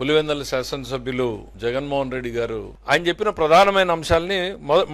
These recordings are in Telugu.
పులివెందుల శాసనసభ్యులు జగన్మోహన్ రెడ్డి గారు ఆయన చెప్పిన ప్రధానమైన అంశాలని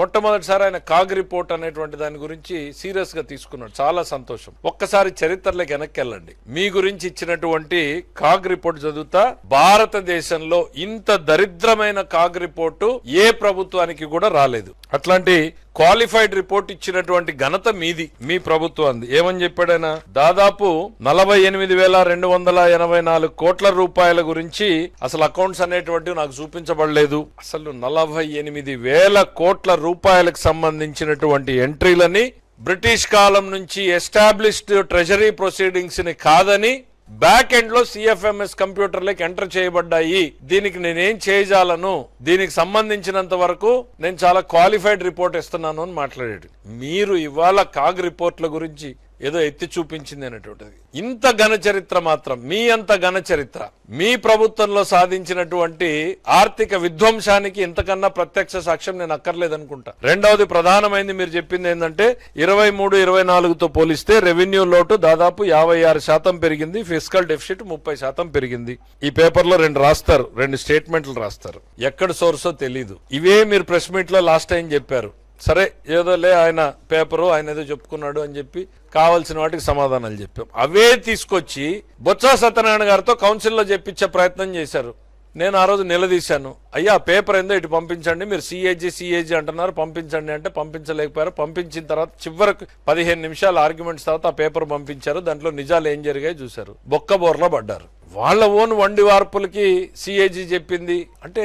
మొట్టమొదటిసారి ఆయన కాగ్ రిపోర్ట్ అనేటువంటి దాని గురించి సీరియస్ గా తీసుకున్నాడు. చాలా సంతోషం. ఒక్కసారి చరిత్రలోకి వెనక్కి వెళ్ళండి. మీ గురించి ఇచ్చినటువంటి కాగ్ రిపోర్ట్ చదువుతా, భారతదేశంలో ఇంత దరిద్రమైన కాగ్ రిపోర్టు ఏ ప్రభుత్వానికి కూడా రాలేదు. అట్లాంటి క్వాలిఫైడ్ రిపోర్ట్ ఇచ్చినటువంటి ఘనత మీది, మీ ప్రభుత్వాన్ని. ఏమని చెప్పాడైనా, దాదాపు 48,284 కోట్ల రూపాయల గురించి అసలు అకౌంట్స్ అనేటువంటివి నాకు చూపించబడలేదు. అసలు 48,000 కోట్ల రూపాయలకు సంబంధించినటువంటి ఎంట్రీలని బ్రిటిష్ కాలం నుంచి ఎస్టాబ్లిష్డ్ ట్రెజరీ ప్రొసీడింగ్స్ ని కాదని బ్యాక్ ఎండ్ లో సిఎఫ్ఎంఎస్ కంప్యూటర్లకు ఎంటర్ చేయబడ్డాయి. దీనికి నేనేం చేయజాలను, దీనికి సంబంధించినంత వరకు నేను చాలా క్వాలిఫైడ్ రిపోర్ట్ ఇస్తున్నాను అని మాట్లాడాడు. మీరు ఇవాళ కాగ్ రిపోర్ట్ల గురించి ఏదో ఎత్తి చూపించింది అనేటువంటిది. ఇంత ఘన చరిత్ర మాత్రం, మీ అంత ఘన చరిత్ర మీ ప్రభుత్వంలో సాధించినటువంటి ఆర్థిక విధ్వంసానికి ఇంతకన్నా ప్రత్యక్ష సాక్ష్యం నేను అక్కర్లేదనుకుంటా. రెండవది ప్రధానమైంది మీరు చెప్పింది ఏంటంటే 23-24తో పోలిస్తే రెవెన్యూ లోటు దాదాపు 56% పెరిగింది, ఫిస్కల్ డెఫిసిట్ 30% పెరిగింది. ఈ పేపర్ లో 2 రాస్తారు, 2 స్టేట్మెంట్లు రాస్తారు. ఎక్కడ సోర్సో తెలీదు. ఇవే మీరు ప్రెస్ మీట్ లో లాస్ట్ టైం చెప్పారు. సరే ఏదోలే, ఆయన పేపరు ఆయన ఏదో చెప్పుకున్నాడు అని చెప్పి కావాల్సిన వాటికి సమాధానాలు చెప్పాం. అవే తీసుకొచ్చి బొత్స సత్యనారాయణ గారితో కౌన్సిల్లో చెప్పించే ప్రయత్నం చేశారు. నేను ఆ రోజు నిలదీశాను, అయ్యా పేపర్ ఏందో ఇటు పంపించండి, మీరు సిఏజీ అంటున్నారు, పంపించండి అంటే పంపించలేకపోయారు. పంపించిన తర్వాత చివరకు 15 నిమిషాల ఆర్గ్యుమెంట్స్ తర్వాత ఆ పేపర్ పంపించారు. దాంట్లో నిజాలు ఏం జరిగాయో చూశారు, బొక్కబోర్లో పడ్డారు. వాళ్ళ ఓన్ వండి వార్పులకి సిఏజీ చెప్పింది అంటే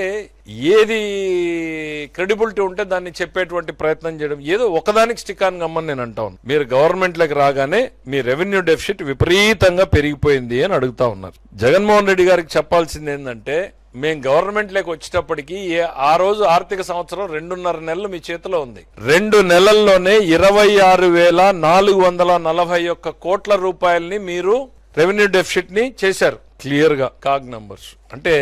ఏది క్రెడిబిలిటీ ఉంటే దాన్ని చెప్పేటువంటి ప్రయత్నం చేయడం, ఏదో ఒకదానికి స్టిక్ ఆన్ గమ్మని నేను అంటాను. మీరు గవర్నమెంట్లోకి రాగానే మీ రెవెన్యూ డెఫిసిట్ విపరీతంగా పెరిగిపోయింది అని అడుగుతా ఉన్నారు. జగన్మోహన్ రెడ్డి గారికి చెప్పాల్సింది ఏంటంటే, మేము గవర్నమెంట్లోకి వచ్చేటప్పటికి ఆ రోజు ఆర్థిక సంవత్సరం 2.5 నెలలు మీ చేతిలో ఉంది. 2 నెలల్లోనే 26,441 కోట్ల రూపాయలని మీరు రెవెన్యూ డెఫిసిట్ ని చేశారు. క్లియర్ గా కాగ్ నంబర్స్ అంటే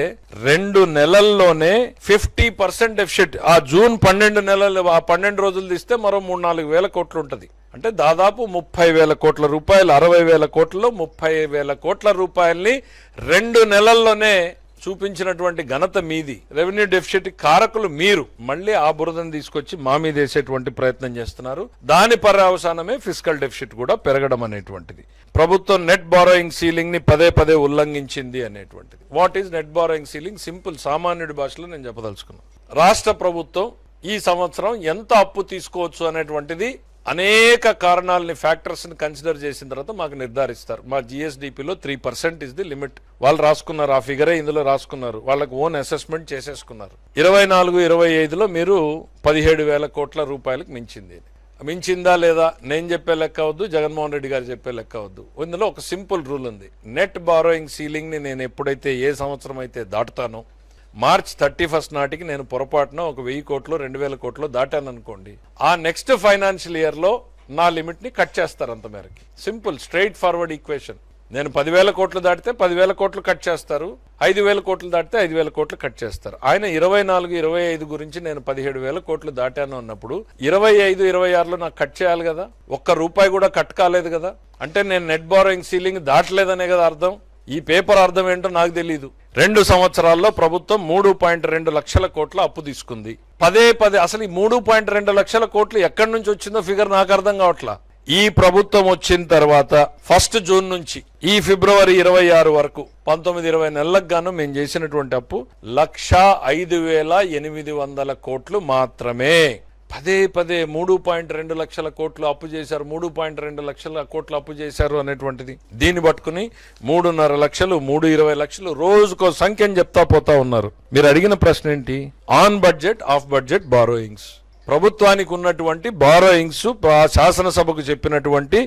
2 నెలల్లోనే 50% డెఫిసిట్. ఆ జూన్ 12 నెలలు, ఆ 12 రోజులు తీస్తే మరో 3-4 వేల కోట్లు ఉంటది. అంటే దాదాపు 30,000 కోట్ల రూపాయలు, 60,000 కోట్లలో 30,000 కోట్ల రూపాయల్ని 2 నెలల్లోనే చూపించినటువంటి ఘనత మీది. రెవెన్యూ డెఫిసిట్ కారకులు మీరు. మళ్ళీ ఆ బురదను తీసుకొచ్చి మా మీద వేసేటువంటి ప్రయత్నం చేస్తున్నారు. దాని పర్యవసానమే ఫిస్కల్ డెఫిసిట్ కూడా పెరగడం అనేటువంటిది. ప్రభుత్వం నెట్ బారోయింగ్ సీలింగ్ ని పదే ఉల్లంఘించింది అనేటువంటిది. What is net borrowing ceiling? Simple, సామాన్యుడి భాషలో నేను చెప్పదలుచుకున్నాను. రాష్ట్ర ప్రభుత్వం ఈ సంవత్సరం ఎంత అప్పు తీసుకోవచ్చు అనేటువంటిది అనేక కారణాలని, ఫ్యాక్టర్స్ ని కన్సిడర్ చేసిన తర్వాత మాకు నిర్ధారిస్తారు. మా జిఎస్డిపిలో 3% ఇస్ ది లిమిట్. వాళ్ళు రాసుకున్నారు, ఆ ఫిగరే ఇందులో రాసుకున్నారు. వాళ్ళకు ఓన్ అసెస్మెంట్ చేసేసుకున్నారు. 24-25లో మీరు 17,000 కోట్ల రూపాయలకు మించిందా లేదా నేను చెప్పే లెక్క అవద్దు, జగన్మోహన్ రెడ్డి గారు చెప్పే లెక్క అవద్దు. ఇందులో ఒక సింపుల్ రూల్ ఉంది. నెట్ బారోయింగ్ సీలింగ్ ని నేను ఎప్పుడైతే ఏ సంవత్సరం అయితే దాటుతానో, మార్చ్ 31 నాటికి నేను పొరపాటున 1,000 కోట్లు 2,000 కోట్లు దాటాను అనుకోండి, ఆ నెక్స్ట్ ఫైనాన్షియల్ ఇయర్ లో నా లిమిట్ ని కట్ చేస్తారు. అంత మేరకి సింపుల్ స్ట్రైట్ ఫార్వర్డ్ ఈక్వేషన్. నేను 10,000 కోట్లు దాటితే 10,000 కోట్లు కట్ చేస్తారు, 5,000 కోట్లు దాటితే 5,000 కోట్లు కట్ చేస్తారు. ఆయన 24-25 గురించి నేను 17,000 కోట్లు దాటాను అన్నప్పుడు 25-26లో నాకు కట్ చేయాలి కదా. ₹1 కూడా కట్ కాలేదు కదా. అంటే నేను నెట్ బారోయింగ్ సీలింగ్ దాటలేదనే కదా అర్థం. ఈ పేపర్ అర్థం ఏంటో నాకు తెలియదు. 2 సంవత్సరాల్లో ప్రభుత్వం 3.2 లక్షల కోట్ల అప్పు తీసుకుంది. పదే అసలు ఈ 3.2 లక్షల కోట్లు ఎక్కడి నుంచి వచ్చిందో ఫిగర్ నాకు అర్థం కావట్లా. ఈ ప్రభుత్వం వచ్చిన తర్వాత 1 జూన్ నుంచి ఈ ఫిబ్రవరి 26 వరకు 19-20 నెలలకు గాను మేము చేసినటువంటి అప్పు 1,05,800 కోట్లు మాత్రమే. పదే 3.2 లక్షల కోట్లు అప్పు చేశారు, 3.2 లక్షల కోట్లు అప్పు చేశారు అనేటువంటిది. దీన్ని పట్టుకుని 3.5 లక్షలు, 3.20 లక్షలు రోజుకో సంఖ్యను చెప్తా పోతా ఉన్నారు. మీరు అడిగిన ప్రశ్న ఏంటి? On budget, of budget borrowings. ప్రభుత్వానికి ఉన్నటువంటి బారోయింగ్స్ శాసనసభకు చెప్పినటువంటి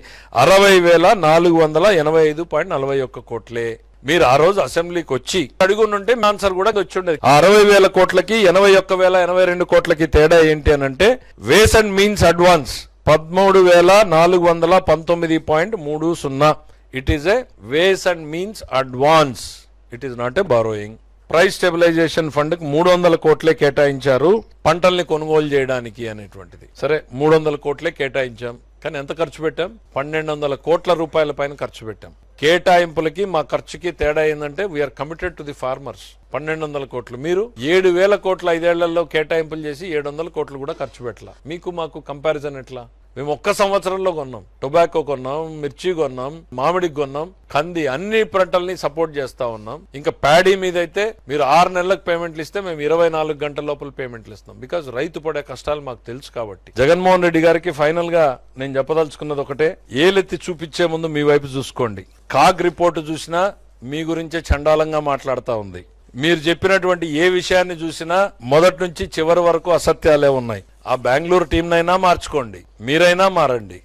60,485.41 కోట్లే. మీరు ఆ రోజు అసెంబ్లీకి వచ్చి అడుగుంటే ఆన్సర్ కూడా వచ్చి ఉండేది. 60,000 కోట్లకి 81,082 కోట్లకి తేడా ఏంటి అని అంటే, ways and means advance 13,419.30. It is a ways and means advance, it is not a borrowing. Price stabilisation fund కి 300 కోట్లే కేటాయించారు పంటల్ని కొనుగోలు చేయడానికి అనేటువంటిది. సరే 300 కోట్లే కేటాయించాం, కానీ ఎంత ఖర్చు పెట్టాం? 1,200 కోట్ల రూపాయల పైన ఖర్చు పెట్టాం. కేటాయింపులకి మా ఖర్చుకి తేడా ఏంటంటే we are committed to the farmers. 1200 కోట్లు, మీరు 7,000 కోట్ల 5 ఏళ్లలో కేటాయింపులు చేసి 700 కోట్లు కూడా ఖర్చు పెట్టాల. మీకు మాకు కంపారిజన్ ఎట్లా? మేము ఒక్క సంవత్సరంలో కొన్నాం, టొబాకో కొన్నాం, మిర్చి కొన్నాం, మామిడికి కొన్నాం, కంది, అన్ని పంటల్ని సపోర్ట్ చేస్తా ఉన్నాం. ఇంకా ప్యాడీ మీద అయితే మీరు 6 నెలలకు పేమెంట్లు ఇస్తే మేము 24 గంటల లోపల పేమెంట్లు ఇస్తాం. బికాజ్ రైతు పడే కష్టాలు మాకు తెలుసు కాబట్టి. జగన్మోహన్ రెడ్డి గారికి ఫైనల్ గా నేను చెప్పదలుచుకున్నది ఒకటే, ఏలెత్తి చూపించే ముందు మీ వైపు చూసుకోండి. కాగ్ రిపోర్టు చూసినా మీ గురించే చండాలంగా మాట్లాడుతా ఉంది. మీరు చెప్పినటువంటి ఏ విషయాన్ని చూసినా మొదటి నుంచి చివరి వరకు అసత్యాలే ఉన్నాయి. ఆ బెంగళూరు టీంనైనా మార్చుకోండి, మీరైనా మారండి.